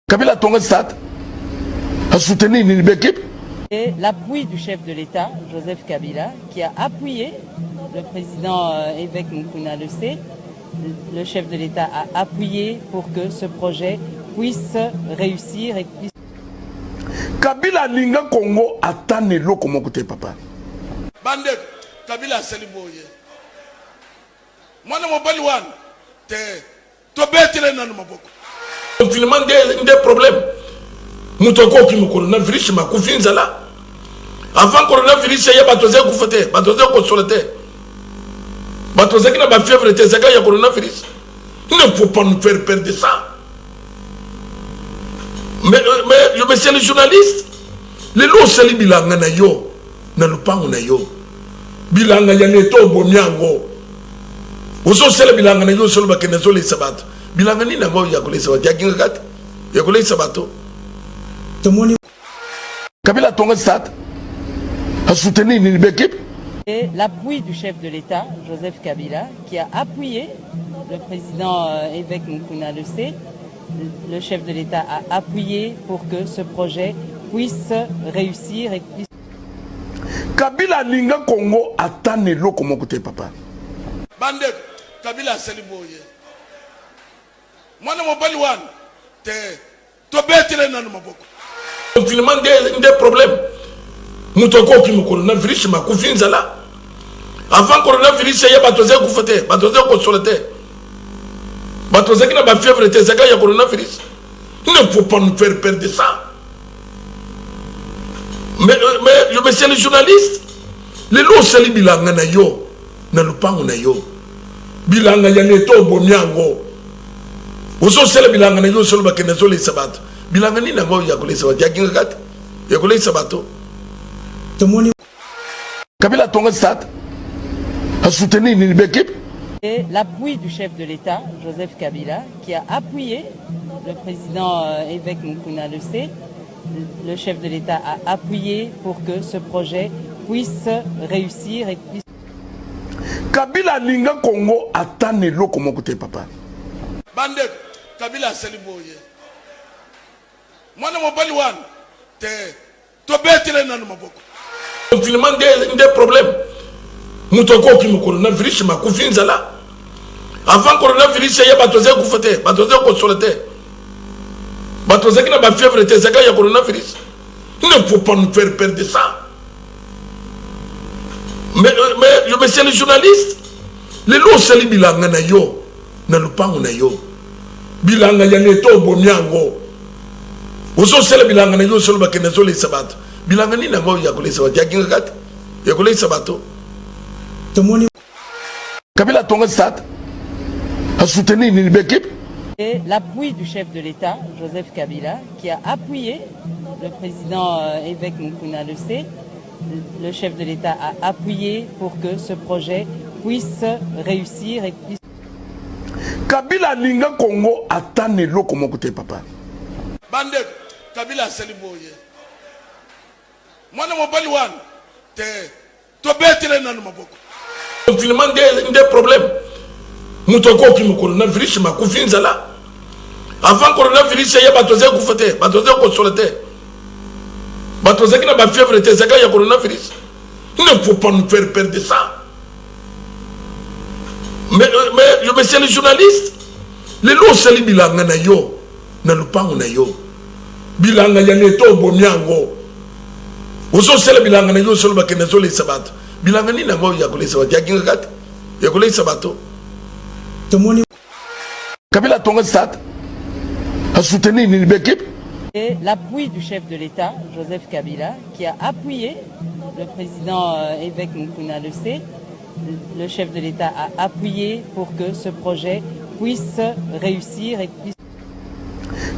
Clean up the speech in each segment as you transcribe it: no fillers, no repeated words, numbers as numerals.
Kabila Tonga Stade a soutenu une équipe. Et l'appui du chef de l'État, Joseph Kabila, qui a appuyé le président évêque Mukuna Le Sé. Le chef de l'État a appuyé pour que ce projet puisse réussir et puisse... Kabila Ninga Congo attend le comme côté papa. Bande Kabila Seliboye. Moi, je suis pas te tobetele nanu maboko. Confinement des problèmes. Mutoko qui me coronavirus ma confiance là. Avant coronavirus, il y a batozé kufete, batozé consolate. Batozé qui n'a pas fièvre, il y a coronavirus. Il ne faut pas nous faire perdre ça. Mais je me suis le journaliste. Les lots sali bilanga na yo, na lupango na yo. Bilanga ya neto bomyango. Oso sali bilanga na yo solo bakene solo sabato. Bilanga ni na ngo ya kule sabato, ya kinga kati. Ya kule sabato. Kabila Tonga Stade a soutenu une équipe. Et l'appui du chef de l'État, Joseph Kabila, qui a appuyé le président évêque Mukuna Le Sé. Le chef de l'État a appuyé pour que ce projet puisse réussir et puisse... Kabila Ninga Congo attend le comme côté papa. Bande Kabila Seliboye. Moi, je suis pas te tobetele nanu maboko. Confinement des problèmes. Mutoko qui me coronavirus ma confiance là. Avant coronavirus, il y a batozé kufete, batozé consolate. Batozé qui n'a pas fièvre, il y a coronavirus. Il ne faut pas nous faire perdre ça. Mais je me suis le journaliste. Les lots sali bilanga na yo, na lupango na yo. Bilanga ya neto bomyango. Oso sali bilanga na yo solo bakene solo sabato. Bilanga ni na ngo ya kule sabato, ya kinga kati. Ya kule sabato. Kabila Tonga Stade a soutenu une équipe. Et l'appui du chef de l'État, Joseph Kabila, qui a appuyé le président évêque Mukuna Le Sé. Le chef de l'État a appuyé pour que ce projet puisse réussir et puisse... Kabila Ninga Congo attend le comme côté papa. Bande Kabila Seliboye. Moi, je suis pas te tobetele nanu maboko. Confinement des problèmes. Mutoko qui me coronavirus ma confiance là. Avant coronavirus, il y a batozé kufete, batozé consolate. Batozé qui n'a pas fièvre, il y a coronavirus. Il ne faut pas nous faire perdre ça. Mais je me suis le journaliste. Les lots sali bilanga na yo, na lupango na yo. Bilanga ya neto bomyango. Oso sali bilanga na yo solo bakene solo sabato. Bilanga ni na ngo ya kule sabato, ya kinga kati. Ya kule sabato. Kabila Tonga Stade a soutenu une équipe. Et l'appui du chef de l'État, Joseph Kabila, qui a appuyé le président évêque Mukuna Le Sé. Le chef de l'État a appuyé pour que ce projet puisse réussir et puisse... Kabila Ninga Congo attend le comme côté papa. Bande Kabila Seliboye. Moi, je suis pas te tobetele nanu maboko. Confinement des problèmes. Mutoko qui me coronavirus ma confiance là. Avant coronavirus, il y a batozé kufete, batozé consolate. Batozé qui n'a pas fièvre, il y a coronavirus. Il ne faut pas nous faire perdre ça. Mais je me suis le journaliste. Les lots sali bilanga na yo, na lupango na yo. Bilanga ya neto bomyango. Oso sali bilanga na yo solo bakene solo sabato. Bilanga ni na ngo ya kule sabato, ya kinga kati. Ya kule sabato. Kabila Tonga Stade a soutenu une équipe. Et l'appui du chef de l'État, Joseph Kabila, qui a appuyé le président évêque Mukuna Le Sé. Le chef de l'État a appuyé pour que ce projet puisse réussir et puisse...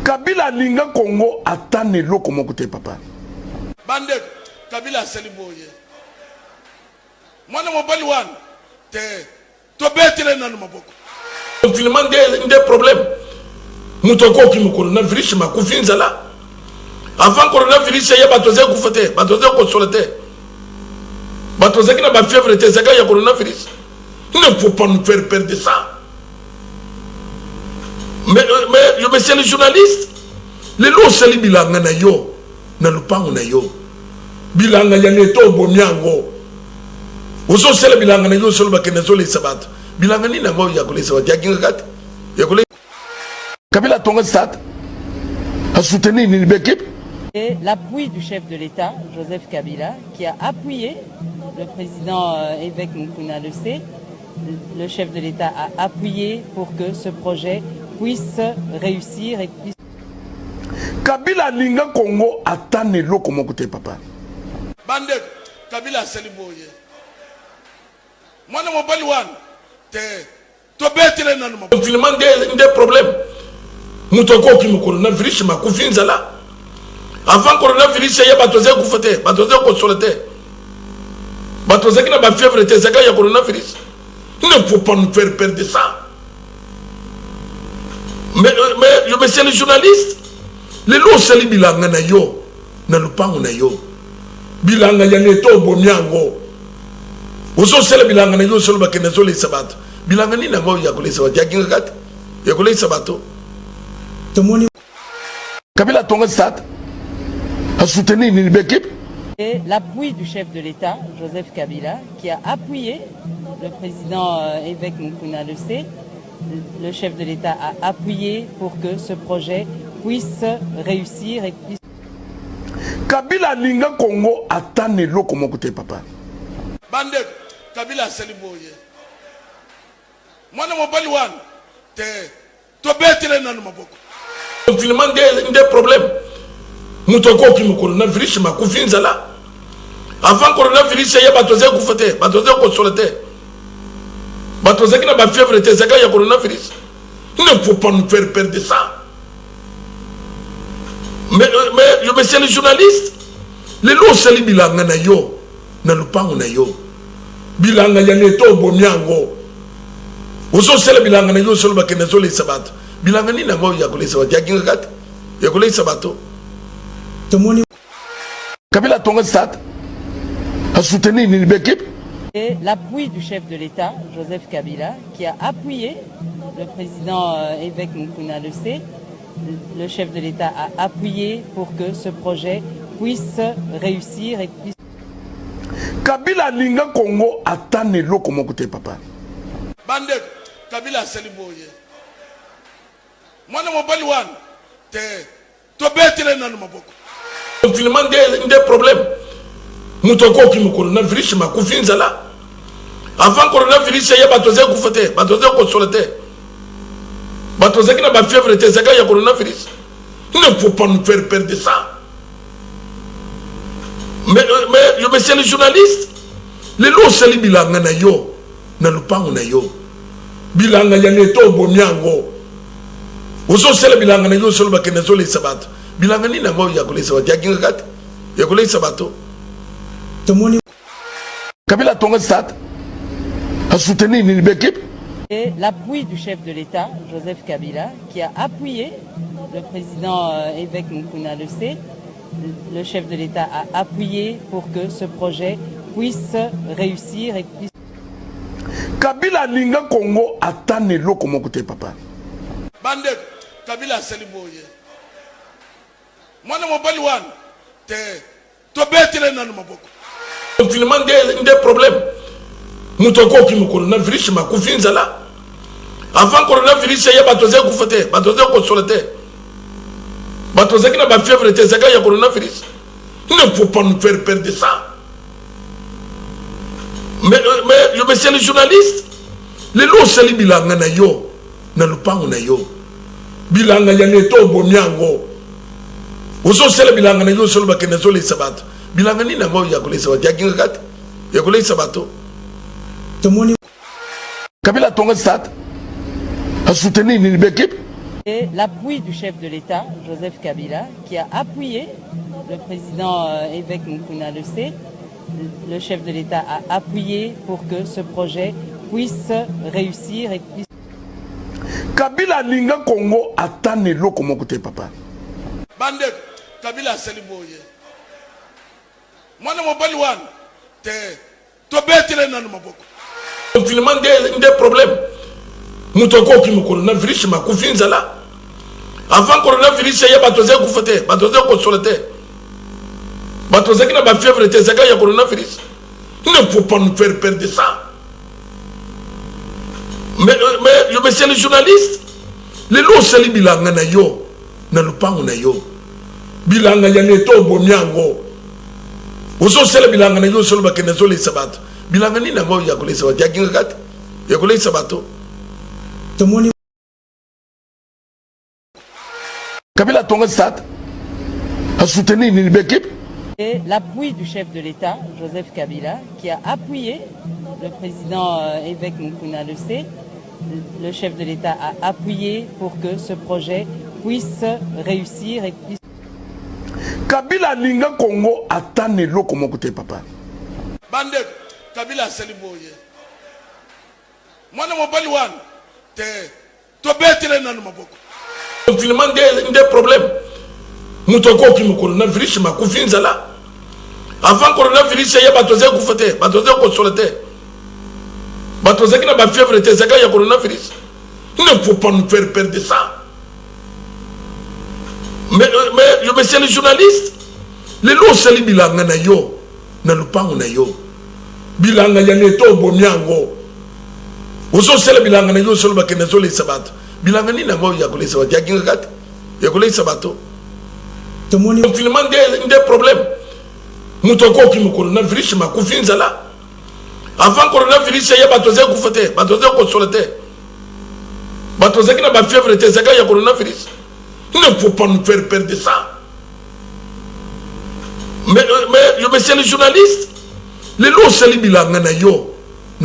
Kabila Ninga Congo attend le comme côté papa. Bande Kabila Seliboye. Moi, je suis pas te tobetele nanu maboko. Confinement des problèmes. Mutoko qui me coronavirus ma confiance là. Avant coronavirus, il y a batozé kufete, batozé consolate. Batozé qui n'a pas fièvre, il y a coronavirus. Il ne faut pas nous faire perdre ça. Mais je me suis le journaliste. lelo osali bilanga na yo na lupango na yo bilanga ya neto bomi yango ozosala bilanga na yo solo bakende zolesa bato bilanga nini yango ya kolesa bato yakinga kati ya kolesa Kabila tonga stade a soutenu une équipe. Et l'appui du chef de l'État, Joseph Kabila, qui a appuyé le président évêque Mukuna le sait. Le chef de l'État a appuyé pour que ce projet puisse réussir et puisse... Kabila Ninga Congo attend le comme côté papa. Bande Kabila Seliboye. Moi, je ne sais pas. Confinement des problèmes. Moutoko qui me coronavirus ma confiance là. Avant coronavirus, il y a batozé koufete, batozé consolé. Batozé qui n'a pas fièvre, il y a coronavirus. Il ne faut pas nous faire perdre ça. Mais le monsieur le journaliste, les lots sali bilanga na yo, na lupango na yo. Bilanga ya neto bomiango. Ozo sala bilanga na yo solo bakene zole sabato. Bilanga ni na ngo ya kolesa sabato, ya kinga kati. Ya kolesa sabato. Kabila tonga stade a soutenu une équipe. Et l'appui du chef de l'État, Joseph Kabila, qui a appuyé le président évêque Mukuna le sait. Le chef de l'État a appuyé pour que ce projet puisse réussir et puisse... Kabila Ninga Congo attend le comme côté papa. Bande Kabila Seliboye. Moi, je ne sais pas. Confinement des problèmes. Moutoko qui me coronavirus ma confiance là. Avant coronavirus, il y a batozé koufete, batozé consolé. Batozé qui n'a pas fièvre, il y a coronavirus. Il ne faut pas nous faire perdre ça. Mais le monsieur le journaliste, les lots sali bilanga na yo, na lupango na yo. Bilanga ya neto bomiango. Ozo sala bilanga na yo solo bakene zole sabato. Bilanga nini yango ya kolesa bato ya kinga kati ya kolesa bato. Kabila tonga stade a soutenu une équipe. Et l'appui du chef de l'État, Joseph Kabila, qui a appuyé le président évêque Mukuna le sait. Le chef de l'État a appuyé pour que ce projet puisse réussir et puisse... Kabila Ninga Congo attend le comme côté papa. Bande Kabila Seliboye. Moi, je ne sais pas. Confinement des problèmes. Moutoko qui me coronavirus ma confiance là. Avant coronavirus, il y a batozé koufete, batozé consolé. Batozé qui n'a pas fièvre, il y a coronavirus. Il ne faut pas nous faire perdre ça. Mais le monsieur le journaliste, les lots sali bilanga na yo, na lupango na yo. Bilanga ya neto bomiango. Ozo sala bilanga na yo solo bakene zole sabato. Bilanga nini yango ya kolesa bato ya kinga kati ya kolesa bato. Kabila tonga stade a soutenu une équipe. Et l'appui du chef de l'État, Joseph Kabila, qui a appuyé le président évêque Mukuna le sait. Le chef de l'État a appuyé pour que ce projet puisse réussir et puisse... Kabila Ninga Congo attend le comme côté papa. Bande Kabila Seliboye. Moi, je ne sais pas. Confinement des problèmes. Moutoko qui me coronavirus ma confiance là. Avant coronavirus, il y a batozé koufete, batozé consolé. Batozé qui n'a pas fièvre, il y a coronavirus. Il ne faut pas nous faire perdre ça. Mais le monsieur le journaliste, les lots sali bilanga na yo, na lupango na yo. Bilanga ya neto bomiango. Ozo sala bilanga na yo solo bakene zole sabato. Bilanga nini yango ya kolesa bato ya kinga kati ya kolesa bato. Kabila tonga stade a soutenu une équipe. Et l'appui du chef de l'État, Joseph Kabila, qui a appuyé le président évêque Mukuna le sait. Le chef de l'État a appuyé pour que ce projet puisse réussir et puisse... Kabila Ninga Congo attend le comme côté papa. Bande Kabila Seliboye. Moi, je ne sais pas. Confinement des problèmes. Moutoko qui me coronavirus ma confiance là. Avant coronavirus, il y a batozé koufete, batozé consolate. Batozé qui n'a pas fièvre, il y a coronavirus. Il ne faut pas nous faire perdre ça. Mais je me suis le journaliste. Les lots sali bilanga na yo, na lupango na yo. Bilanga ya neto bomiango. Oso sele bilanga na yo solo bakene zo le sabato. Bilanga ni na ngo ya kule sabato. Ya kinga kat. Ya kule sabato. Tomoni Kabila tonga stade a soutenu une équipe. Et l'appui du chef de l'État, Joseph Kabila, qui a appuyé le président évêque Mukuna le sait. Le chef de l'État a appuyé pour que ce projet puisse réussir et puisse... Kabila ninga Congo atane loko mokote papa. Bande Kabila seliboye. Mwana mobali wan te to betele nanu maboko. Confinement des problèmes. Moutoko qui me coronavirus ma confiance là. Avant coronavirus, il y a batozé koufete, batozé consolate. Batozé qui n'a pas fièvre, il y a coronavirus. Il ne faut pas nous faire perdre ça. Mais je me suis le journaliste. Les lots sali bilanga na yo, na lupango na yo. Bilanga ya neto bomiango. Oso sele bilanga na yo solo bakene zo le sabato. Bilanga ni na ngo ya kule sabato. Ya kinga kat. Ya kule sabato. tomoni Confinement des problèmes. Moutoko qui me coronavirus ma confiance là. Avant coronavirus, il y a batozé koufete, batozé consolate. Batozé qui n'a pas fièvre, il y a coronavirus. Il ne faut pas nous faire perdre ça. Mais je me suis le journaliste. Les lots sali bilanga na yo,